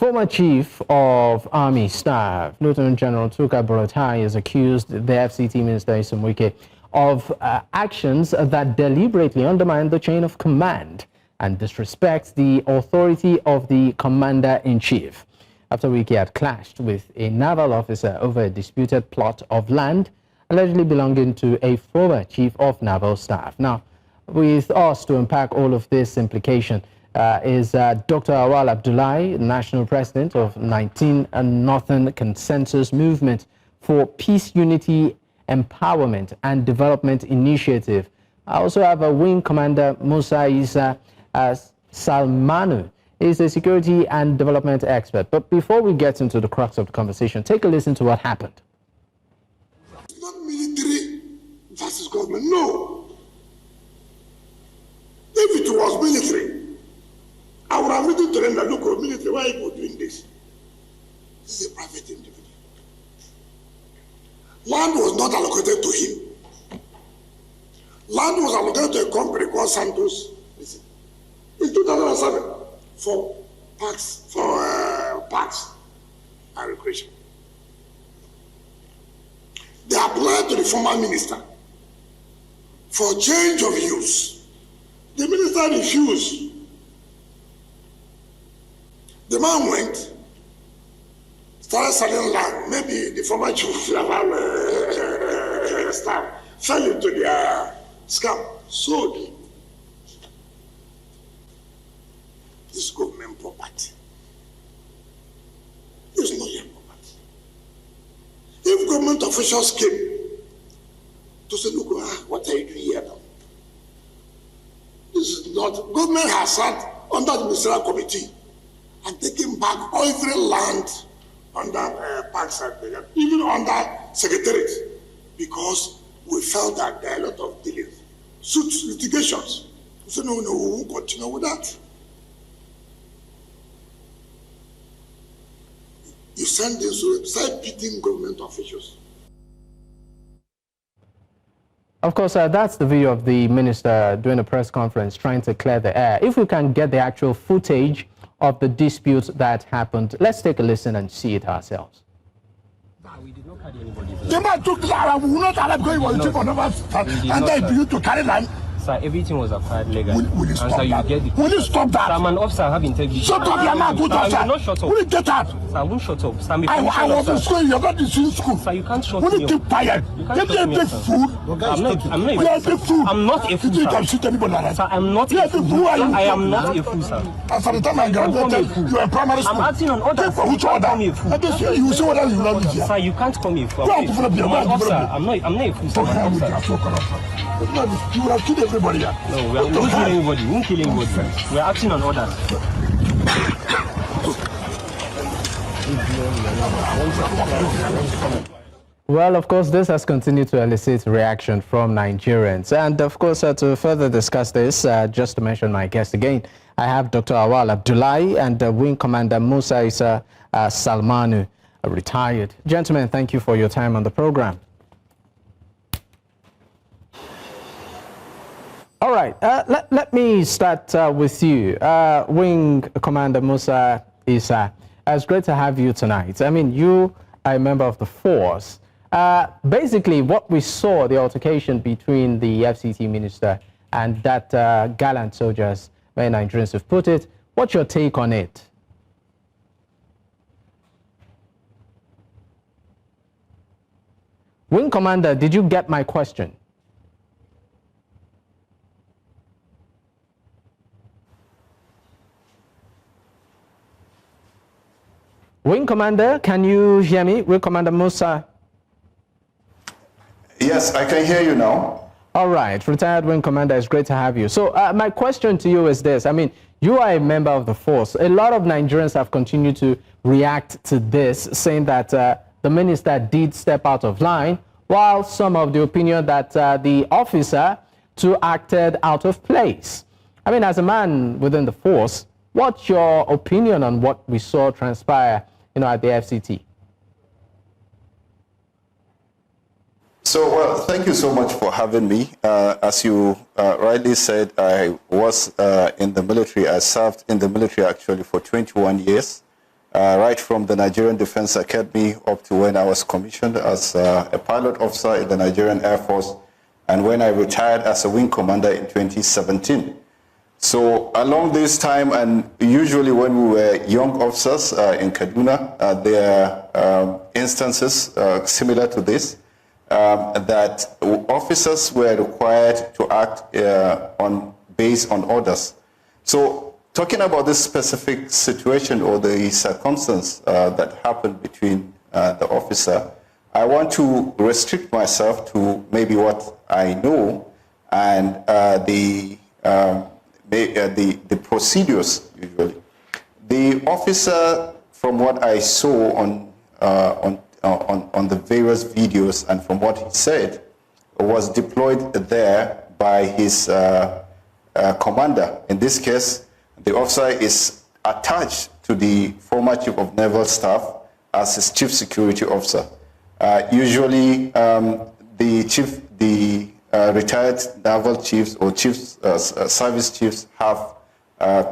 Former Chief of Army Staff, Lieutenant General Tukur Buratai, has accused the FCT Minister Nyesom Wike of actions that deliberately undermine the chain of command and disrespect the authority of the Commander-in-Chief. After Wike had clashed with a naval officer over a disputed plot of land allegedly belonging to a former Chief of Naval Staff. Now, with us to unpack all of this implication is Dr Awwal Abdullahi, National President of 19 Northern Consensus Movement for Peace, Unity, Empowerment and Development Initiative. I also have a Wing Commander Musa Salmanu. He's a security and development expert. But before we get into the crux of the conversation, take a listen to what happened. It's not military versus government, no. If it was military, I would have written to them that, look, military, why are you doing this? This is a private individual. Land was not allocated to him. Land was allocated to a company called Santos. Listen, in 2007 for parks and recreation. They applied to the former minister for change of use. The minister refused. The man went, started selling land. Maybe the former Chief of Naval Staff fell into their scam, sold it. This government property. It's not your property. If government officials came to say, look, what are you doing here now? This is not, government has sat under the ministerial committee and taken back every land under parks and even under secretariat, because we felt that there are a lot of delays, suits, litigations. We said, no, we won't continue with that. You send this to start beating government officials. Of course, that's the video of the minister doing a press conference trying to clear the air. If we can get the actual footage of the dispute that happened, let's take a listen and see it ourselves. We did not carry anybody. The man took land, we will not allow going on the Chief of Naval Staff, and then for you to carry land. Sir, everything was acquired legally. Will you stop that? Will you stop that? Sir, I'm an officer, I have integrity. Shut up, your man, good officer. I will not shut up. Will you get out? Sir, I won't shut up. Sir, I was in school, you're not in school. Sir, you can't shut me up. Will you you keep quiet? You can't shut me up, sir. Food. I'm not a fool, You sir. can shoot anybody like that. Sir, I'm not a fool. I am not a fool, sir. As at the time I graduated, you were primary school. I'm acting on orders. For which order? You will see what else you love me here. Sir, you can't call me a fool. You have to develop your mind. I'm not a fool, sir. You would have killed everybody here. No, we won't kill anybody. We won't kill anybody. We are acting on orders. Well, of course, this has continued to elicit reaction from Nigerians. And of course, to further discuss this, just to mention my guest again, I have Dr Awwal Abdullahi and Wing Commander Musa Salmanu, retired. Gentlemen, thank you for your time on the program. All right, let me start with you. Wing Commander Musa Isa, it's great to have you tonight. I mean, you are a member of the force. Basically, what we saw, the altercation between the FCT minister and that gallant soldiers, many Nigerians have put it. What's your take on it? Wing Commander, did you get my question? Wing Commander, can you hear me? Wing Commander Musa. Yes, I can hear you now. All right, retired Wing Commander, it's great to have you. So my question to you is this. I mean, you are a member of the force. A lot of Nigerians have continued to react to this, saying that the minister did step out of line, while some of the opinion that the officer too acted out of place. I mean, as a man within the force, what's your opinion on what we saw transpire, at the FCT? So, well, thank you so much for having me. As you rightly said, I was in the military. I served in the military actually for 21 years. right from the Nigerian Defense Academy up to when I was commissioned as a pilot officer in the Nigerian Air Force, and when I retired as a wing commander in 2017. So along this time, and usually when we were young officers in Kaduna, there are instances similar to this, that officers were required to act based on orders. So talking about this specific situation or the circumstance that happened between the officer, I want to restrict myself to maybe what I know and the procedures usually. The officer, from what I saw on the various videos and from what he said, was deployed there by his commander. In this case, the officer is attached to the former Chief of Naval Staff as his Chief Security Officer. Usually, the retired naval chiefs or service chiefs have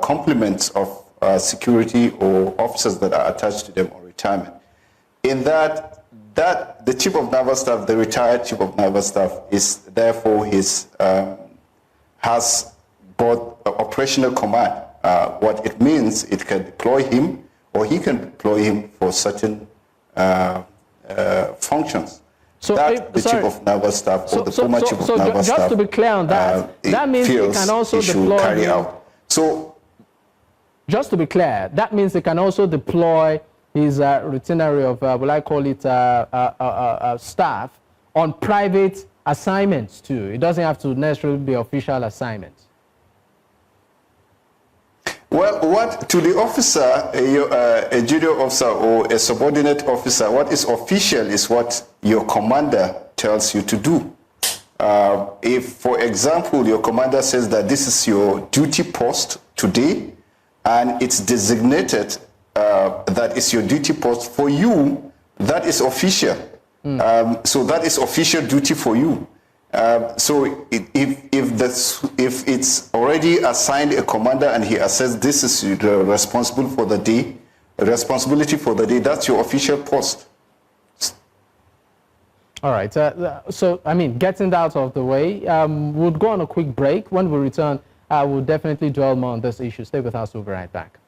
complements of security or officers that are attached to them on retirement. In that the Chief of Naval Staff, the retired Chief of Naval Staff, is therefore has both operational command. What it means, it can deploy him or he can deploy him for certain functions. So that the Chief of Naval Staff or the former Chief of Naval Staff, just to be clear on that, that means it can also deploy carry out. So, just to be clear, that means they can also deploy his retinuary of, will I call it, staff on private assignments too. It doesn't have to necessarily be official assignments. Well, what to the officer, a junior officer or a subordinate officer, what is official is what your commander tells you to do. If, for example, your commander says that this is your duty post today, and it's designated that is your duty post for you, that is official. So that is official duty for you. So if it's already assigned a commander and he assesses this is responsible for the day, responsibility for the day, that's your official post. All right. So, I mean, getting that out of the way, we'll go on a quick break. When we return, we'll definitely dwell more on this issue. Stay with us. We'll be right back.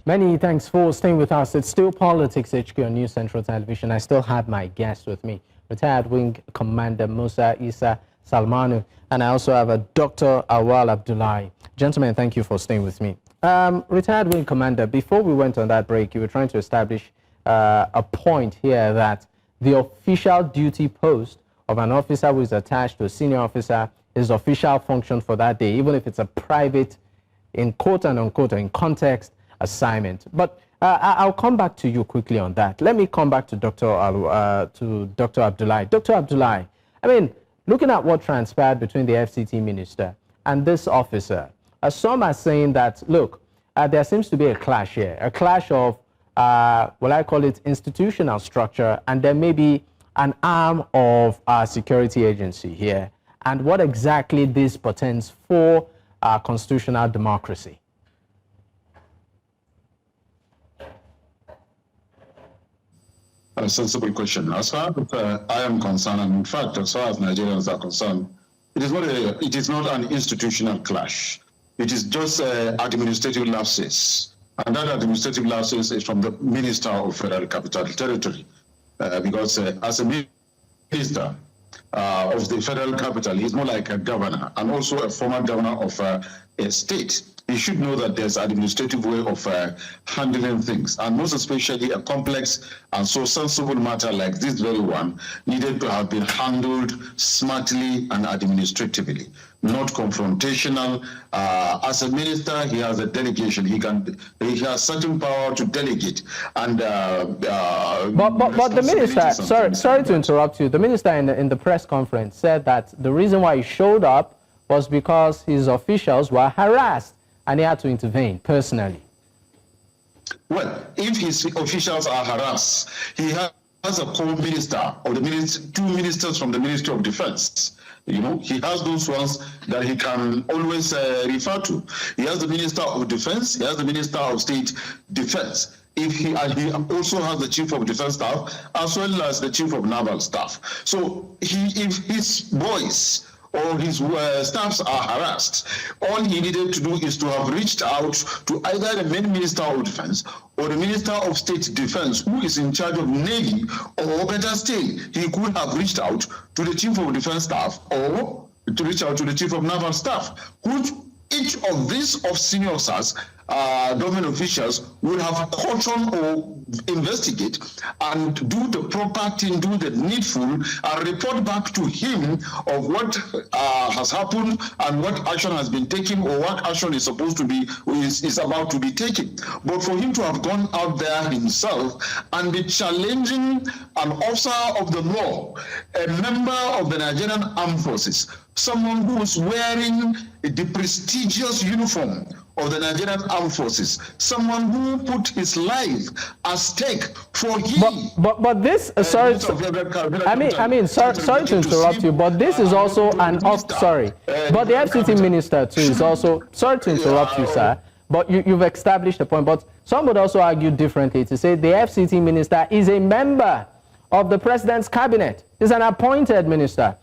Many thanks for staying with us. It's still Politics HQ on News Central Television. I still have my guest with me, retired Wing Commander Musa Salmanu, and I also have a Dr. Awwal Abdullahi. Gentlemen, thank you for staying with me. Retired Wing Commander, before we went on that break, you were trying to establish a point here that the official duty post of an officer who is attached to a senior officer is official function for that day, even if it's a private, in quote and unquote, in context, assignment. But I'll come back to you quickly on that. Let me come back to Dr. Abdullahi. Dr. Abdullahi, I mean, looking at what transpired between the FCT minister and this officer, some are saying that, look, there seems to be a clash here, a clash of, what I call it, institutional structure, and there may be an arm of our security agency here, and what exactly this portends for our constitutional democracy. A sensible question. As far as I am concerned, and in fact, as far as Nigerians are concerned, it is not an institutional clash. It is just administrative lapses. And that administrative lapses is from the Minister of Federal Capital Territory. Because as a minister of the Federal Capital, he's more like a governor and also a former governor of a state. You should know that there's an administrative way of handling things, and most especially a complex and so sensible matter like this very one needed to have been handled smartly and administratively, not confrontational. As a minister, he has a delegation. He has certain power to delegate. And but the minister, sorry to interrupt you. The minister in the press conference said that the reason why he showed up was because his officials were harassed, and he had to intervene personally. Well, if his officials are harassed, he has a co-minister or two ministers from the Ministry of Defense. You know, he has those ones that he can always refer to. He has the Minister of Defense, he has the Minister of State Defense. if he also has the Chief of Defense Staff as well as the Chief of Naval Staff. So if his boys or his staffs are harassed, all he needed to do is to have reached out to either the main Minister of Defense or the Minister of State Defense, who is in charge of Navy, or better still, he could have reached out to the Chief of Defense Staff or to reach out to the Chief of Naval Staff, which each of these senior officers, government officials, will have caution or investigate and do the proper thing, do the needful, and report back to him of what has happened and what action has been taken or what action is supposed to be, is about to be taken. But for him to have gone out there himself and be challenging an officer of the law, a member of the Nigerian Armed Forces, someone who is wearing the prestigious uniform of the Nigerian Armed Forces, someone who put his life at stake for him. But this, sorry to interrupt you, but this is also an but the FCT minister too is also, sorry to interrupt you, sir, but you've established a point, but some would also argue differently to say the FCT minister is a member of the president's cabinet, is an appointed minister.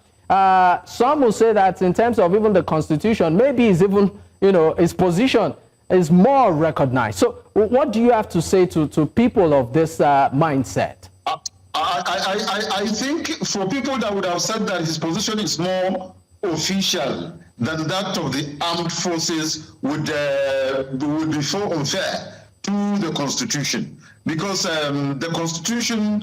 Some will say that in terms of even the constitution, maybe it's even, his position is more recognized. So what do you have to say to people of this mindset? I think for people that would have said that his position is more official than that of the armed forces would be so unfair to the Constitution. Because the Constitution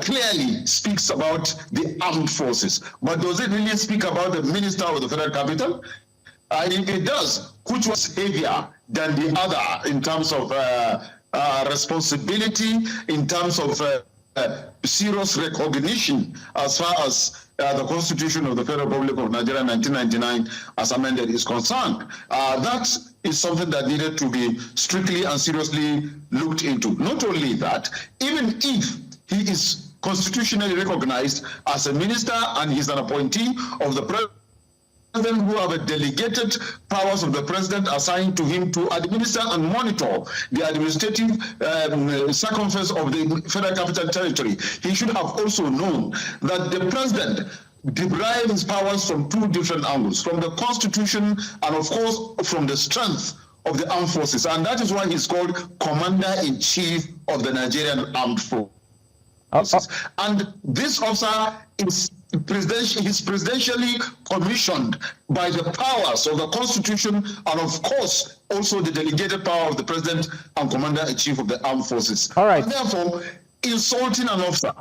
clearly speaks about the armed forces. But does it really speak about the Minister of the Federal Capital? I think it does, which was heavier than the other in terms of responsibility, in terms of serious recognition as far as the Constitution of the Federal Republic of Nigeria 1999 as amended is concerned. That is something that needed to be strictly and seriously looked into. Not only that, even if he is constitutionally recognized as a minister and he's an appointee of the president, who have a delegated powers of the president assigned to him to administer and monitor the administrative circumference of the Federal Capital Territory, he should have also known that the president derives his powers from two different angles, from the Constitution and of course from the strength of the armed forces. And that is why he's called Commander-in-Chief of the Nigerian Armed Forces. And this officer is presidentially commissioned by the powers of the Constitution and of course also the delegated power of the president and Commander-in-Chief of the Armed Forces. All right. And therefore, insulting an officer.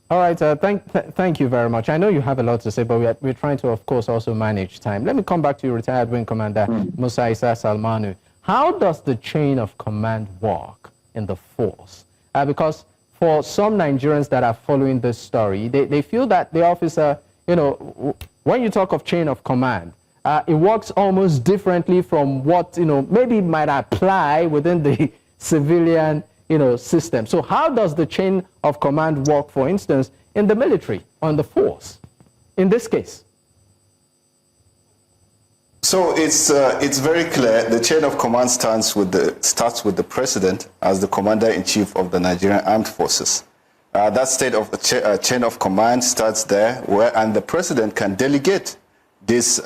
All right, thank you very much. I know you have a lot to say, but we're trying to, of course, also manage time. Let me come back to you, retired Wing Commander Musa Salmanu. How does the chain of command work in the force? Because for some Nigerians that are following this story, they feel that the officer, when you talk of chain of command, it works almost differently from what, maybe might apply within the civilian system. So how does the chain of command work, for instance, in the military, on the force, in this case? So it's very clear. The chain of command starts with the president as the commander-in-chief of the Nigerian Armed Forces. That state of chain of command starts there, and the president can delegate this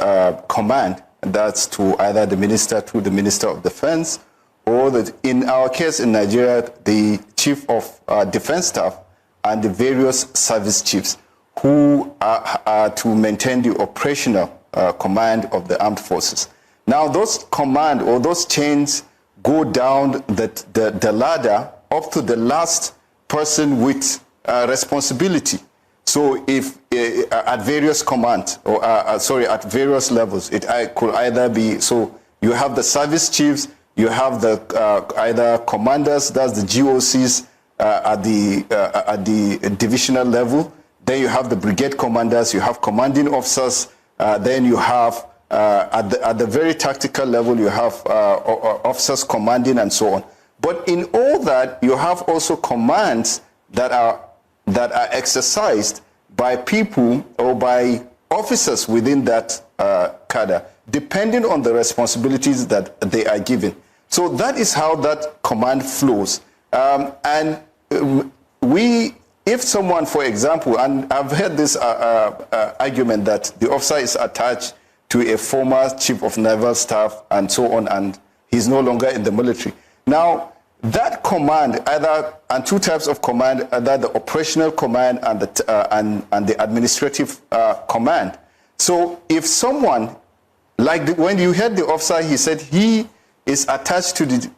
command. That's to either the minister, to the Minister of Defense, or in our case in Nigeria, the Chief of Defense Staff and the various service chiefs who are to maintain the operational command of the armed forces. Now those command or those chains go down the ladder up to the last person with responsibility. So if at various commands or at various levels, it could either be, so you have the service chiefs, you have the either commanders, that's the GOCs at the divisional level. Then you have the brigade commanders, you have commanding officers. Then you have at the very tactical level, you have officers commanding and so on. But in all that, you have also commands that are exercised by people or by officers within that cadre, depending on the responsibilities that they are given. So that is how that command flows. If someone, for example, and I've heard this argument that the officer is attached to a former Chief of Naval Staff and so on, and he's no longer in the military. Now, that command, and two types of command, either the operational command and the administrative command. So if someone, when you heard the officer, he said he is attached to the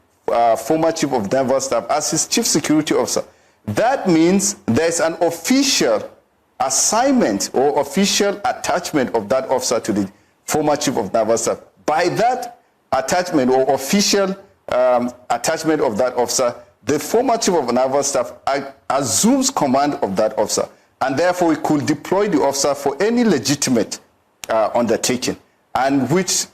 former Chief of Naval Staff as his Chief Security Officer. That means there's an official assignment or official attachment of that officer to the former Chief of Naval Staff. By that attachment or official attachment of that officer, the former Chief of Naval Staff assumes command of that officer, and therefore he could deploy the officer for any legitimate undertaking, and which,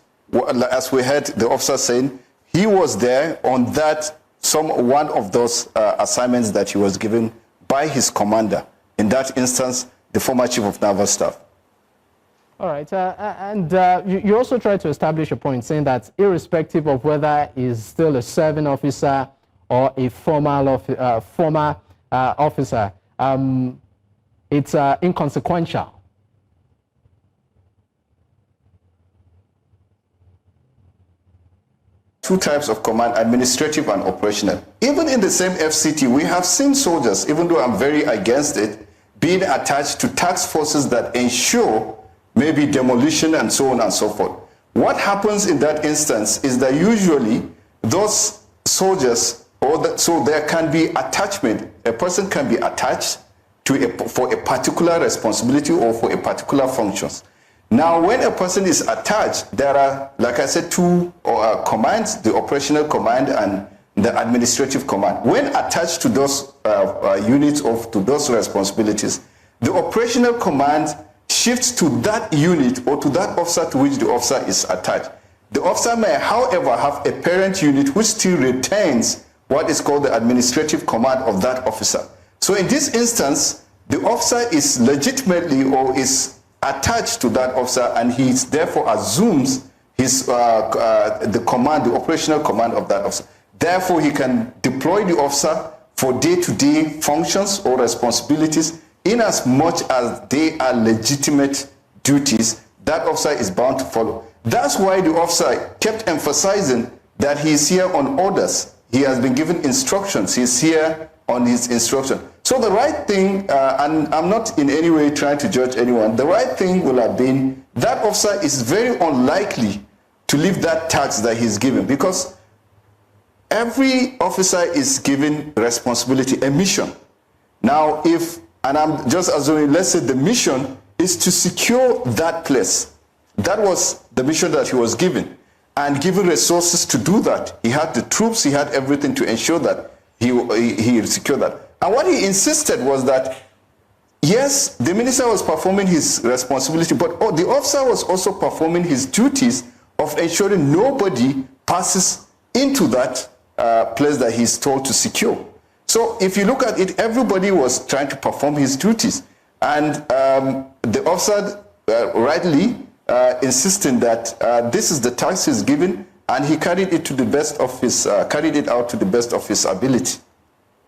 as we heard the officer saying, he was there on that one of those assignments that he was given by his commander, in that instance, the former Chief of Naval Staff. All right, and you also tried to establish a point saying that irrespective of whether he's still a serving officer or a former officer, it's inconsequential. Two types of command, administrative and operational. Even in the same FCT, we have seen soldiers, even though I'm very against it, being attached to task forces that ensure maybe demolition and so on and so forth. What happens in that instance is that usually those soldiers, so there can be attachment, a person can be attached to for a particular responsibility or for a particular functions. Now, when a person is attached, there are, like I said, two commands, the operational command and the administrative command. When attached to those units or to those responsibilities, the operational command shifts to that unit or to that officer to which the officer is attached. The officer may, however, have a parent unit which still retains what is called the administrative command of that officer. So in this instance, the officer is legitimately or is attached to that officer, and he therefore assumes his the command, the operational command of that officer. Therefore, he can deploy the officer for day-to-day functions or responsibilities in as much as they are legitimate duties. That officer is bound to follow. That's why the officer kept emphasizing that he is here on orders. He has been given instructions. He is here on his instruction. So the right thing, and I'm not in any way trying to judge anyone, the right thing will have been that officer is very unlikely to leave that task that he's given, because every officer is given responsibility, a mission. Now, and I'm just assuming, let's say the mission is to secure that place. That was the mission that he was given, and given resources to do that. He had the troops, he had everything to ensure that he secured that. And what he insisted was that, yes, the minister was performing his responsibility, but the officer was also performing his duties of ensuring nobody passes into that place that he's told to secure. So if you look at it, everybody was trying to perform his duties. And the officer rightly insisting that this is the task he's given, and he carried it to the best of his, carried it out to the best of his ability.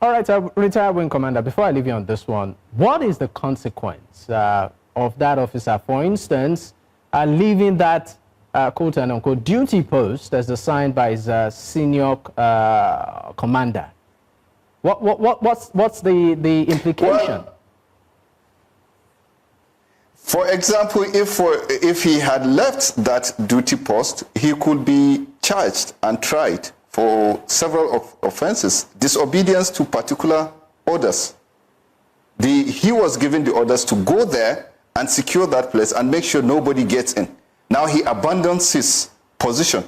All right, retired wing commander, before I leave you on this one, what is the consequence of that officer, for instance, leaving that quote and unquote duty post as assigned by his senior commander? What's the implication? Well, for example, if he had left that duty post, he could be charged and tried for several offenses. Disobedience to particular orders. He was given the orders to go there and secure that place and make sure nobody gets in. Now he abandons his position.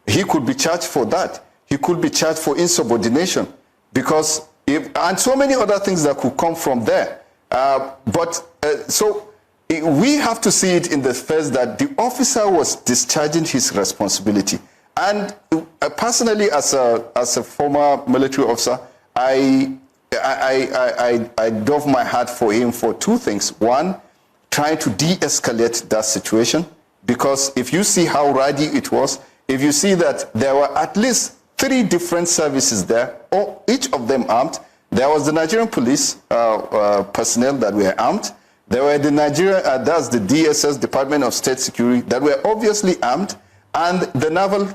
He could be charged for that. He could be charged for insubordination, because and so many other things that could come from there. So we have to see it in the first that the officer was discharging his responsibility. And personally, as a former military officer, I dove my hat for him for two things. One, trying to de-escalate that situation, because if you see how rowdy it was, if you see that there were at least 3 different services there, each of them armed. There was the Nigerian police personnel that were armed. There were the that's the DSS, Department of State Security, that were obviously armed, and the naval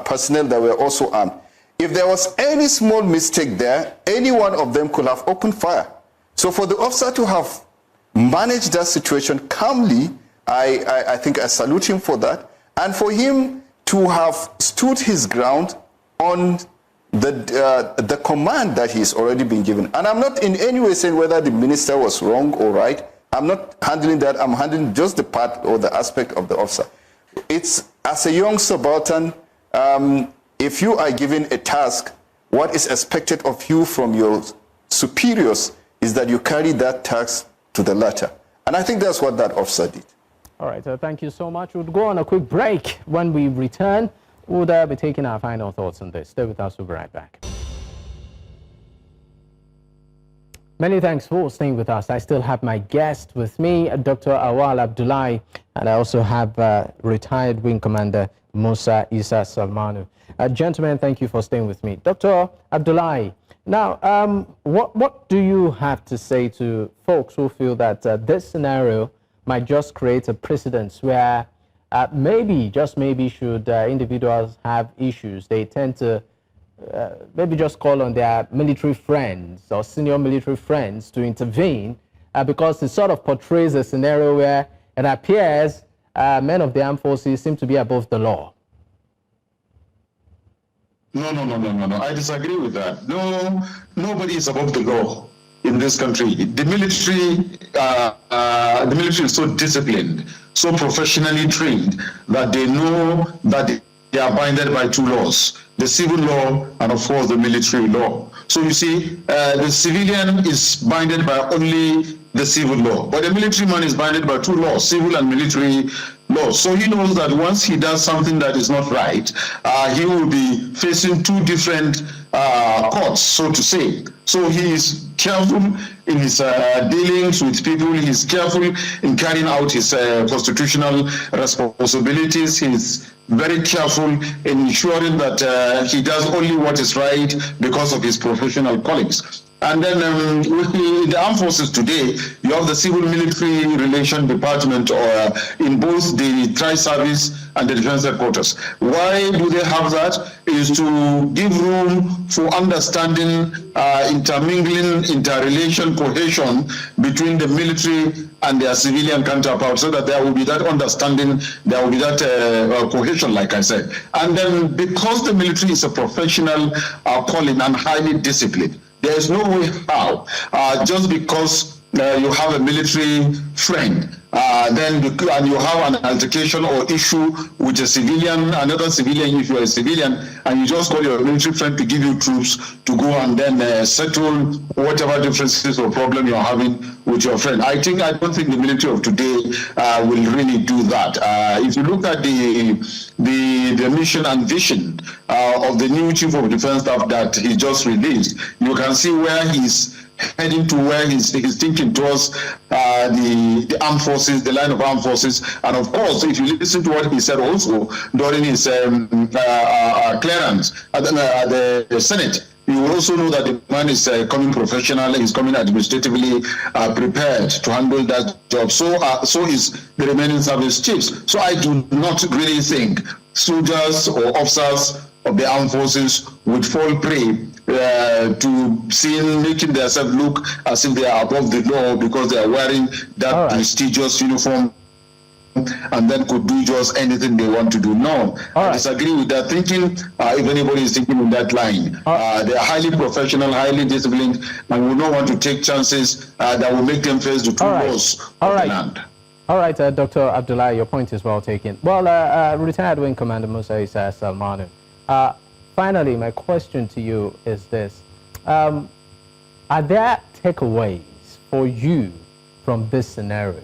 personnel that were also armed. If there was any small mistake there, any one of them could have opened fire. So for the officer to have managed that situation calmly, I think I salute him for that. And for him to have stood his ground on the command that he's already been given. And I'm not in any way saying whether the minister was wrong or right. I'm not handling that. I'm handling just the part or the aspect of the officer. It's, as a young subaltern, if you are given a task, what is expected of you from your superiors is that you carry that task to the latter. And I think that's what that officer did. All right, thank you so much. We'll go on a quick break. When we return, we'll be taking our final thoughts on this. Stay with us, we'll be right back. Many thanks for staying with us. I still have my guest with me, Dr. Awwal Abdullahi, and I also have retired Wing Commander Musa Salmanu. Gentlemen, thank you for staying with me. Dr. Abdullahi, now, what do you have to say to folks who feel that this scenario might just create a precedent where maybe, just maybe, should individuals have issues, they tend to maybe just call on their military friends or senior military friends to intervene because it sort of portrays a scenario where it appears men of the armed forces seem to be above the law? No. I disagree with that. No, nobody is above the law in this country. The military is so disciplined, so professionally trained that they know that they are binded by 2 laws, the civil law and, of course, the military law. So you see, the civilian is binded by only the civil law, but the military man is binded by 2 laws, civil and military laws. So he knows that once he does something that is not right, he will be facing 2 different courts, so to say. So he is careful in his dealings with people. He is careful in carrying out his constitutional responsibilities. He is very careful in ensuring that he does only what is right because of his professional colleagues. And then with the armed forces today, you have the civil-military relation department in both the tri-service and the defense headquarters. Why do they have that? Is to give room for understanding, intermingling, interrelation, cohesion between the military and their civilian counterparts, so that there will be that understanding, there will be that cohesion, like I said. And then because the military is a professional calling and highly disciplined, there is no way how, just because you have a military friend, then you have an altercation or issue with a civilian, another civilian, if you are a civilian, and you just call your military friend to give you troops to go and then settle whatever differences or problem you're having with your friend. I don't think the military of today will really do that. If you look at the mission and vision of the new Chief of Defense Staff that he just released, you can see where he's heading to, where he's thinking towards the armed forces, the line of armed forces. And of course, if you listen to what he said also during his clearance at the Senate, you will also know that the man is coming professional, he's coming administratively prepared to handle that job. So is the remaining service chiefs. So I do not really think soldiers or officers of the armed forces would fall prey to making themselves look as if they are above the law because they are wearing that prestigious uniform and then could do just anything they want to do. No, I disagree with that thinking. If anybody is thinking in that line, they are highly professional, highly disciplined, and will not want to take chances that will make them face the 2 laws of the land. All right, Dr. Abdullahi, your point is well taken. Well, retired Wing Commander Musa Salmanu. Finally, my question to you is this. Are there takeaways for you from this scenario?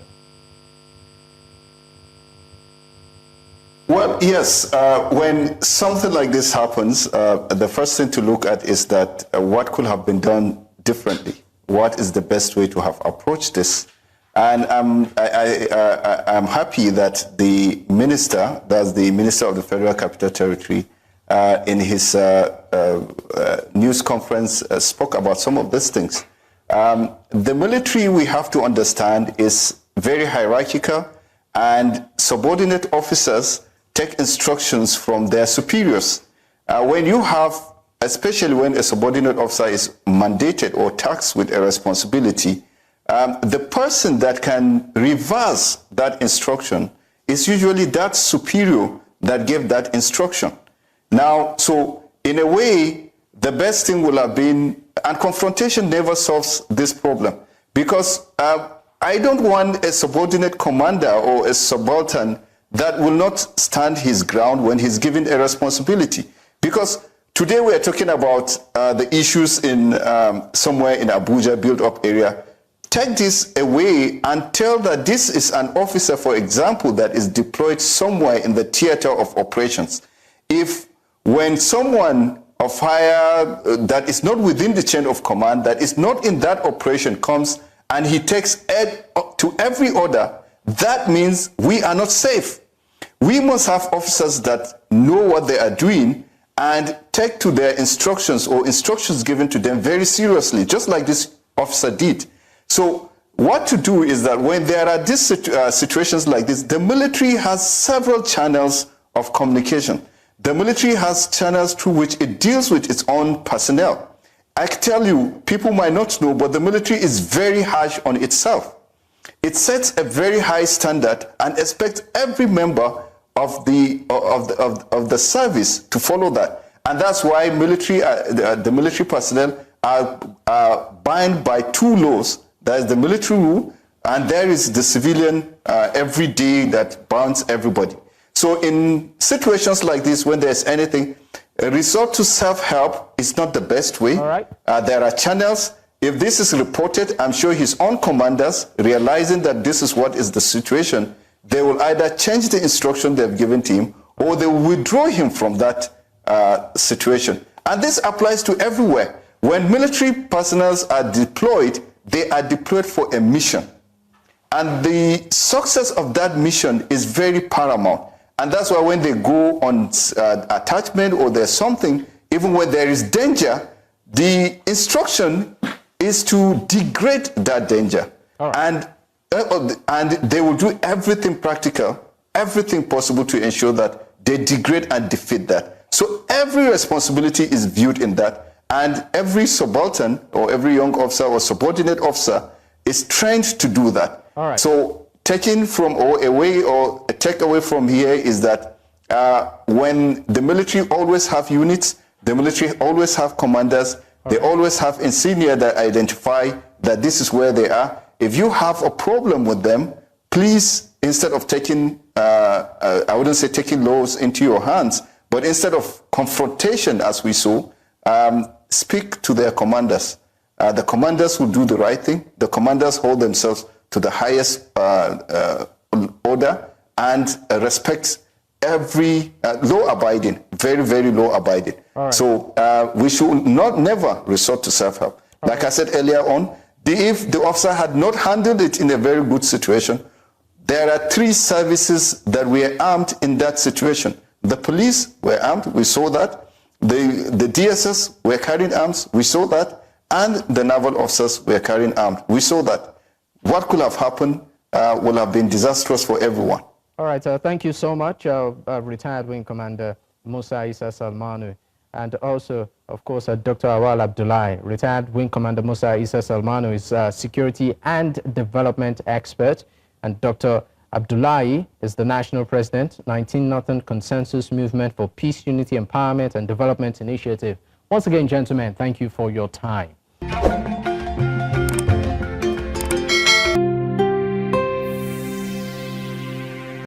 Well, yes. When something like this happens, the first thing to look at is that what could have been done differently? What is the best way to have approached this? And I'm happy that the minister, that's the Minister of the Federal Capital Territory, in his news conference spoke about some of these things. The military, we have to understand, is very hierarchical, and subordinate officers take instructions from their superiors. When you have, especially when a subordinate officer is mandated or tasked with a responsibility, the person that can reverse that instruction is usually that superior that gave that instruction. Now, so in a way, the best thing will have been, and confrontation never solves this problem, because I don't want a subordinate commander or a subaltern that will not stand his ground when he's given a responsibility. Because today we are talking about the issues in somewhere in Abuja built-up area. Take this away and tell that this is an officer, for example, that is deployed somewhere in the theater of operations. If when someone of higher that is not within the chain of command, that is not in that operation, comes and he takes to every order, that means we are not safe. We must have officers that know what they are doing and take to their instructions or instructions given to them very seriously, just like this officer did. So what to do is that when there are these situations like this, the military has several channels of communication. The military has channels through which it deals with its own personnel. I can tell you, people might not know, but the military is very harsh on itself. It sets a very high standard and expects every member of the service to follow that. And that's why the military personnel are bound by two laws. There is the military rule, and there is the civilian every day that binds everybody. So in situations like this, when there's anything, a resort to self-help is not the best way. All right. There are channels. If this is reported, I'm sure his own commanders, realizing that this is what is the situation, they will either change the instruction they've given to him, or they will withdraw him from that situation. And this applies to everywhere. When military personnel are deployed, they are deployed for a mission. And the success of that mission is very paramount. And that's why when they go on attachment or there's something, even when there is danger, the instruction is to degrade that danger. Right. And they will do everything practical, everything possible to ensure that they degrade and defeat that. So every responsibility is viewed in that. And every subaltern or every young officer or subordinate officer is trained to do that. All right. So taking from or away or a takeaway from here is that when the military always have units, the military always have commanders, they always have insignia that identify that this is where they are. If you have a problem with them, please, instead of taking, I wouldn't say taking laws into your hands, but instead of confrontation as we saw, speak to their commanders. The commanders will do the right thing. The commanders hold themselves to the highest order and respect every law-abiding, very, very law-abiding. Right. So we should never resort to self-help. Like I said earlier on, if the officer had not handled it in a very good situation, there are three services that were armed in that situation. The police were armed, we saw that. The DSS were carrying arms, we saw that. And the naval officers were carrying arms, we saw that. What could have happened will have been disastrous for everyone. All right, thank you so much, retired Wing Commander Musa Salmanu, and also, of course, Dr. Awwal Abdullahi. Retired Wing Commander Musa Salmanu is a security and development expert, and Dr. Abdullahi is the national president, 19 Northern Consensus Movement for Peace, Unity, Empowerment, and Development Initiative. Once again, gentlemen, thank you for your time.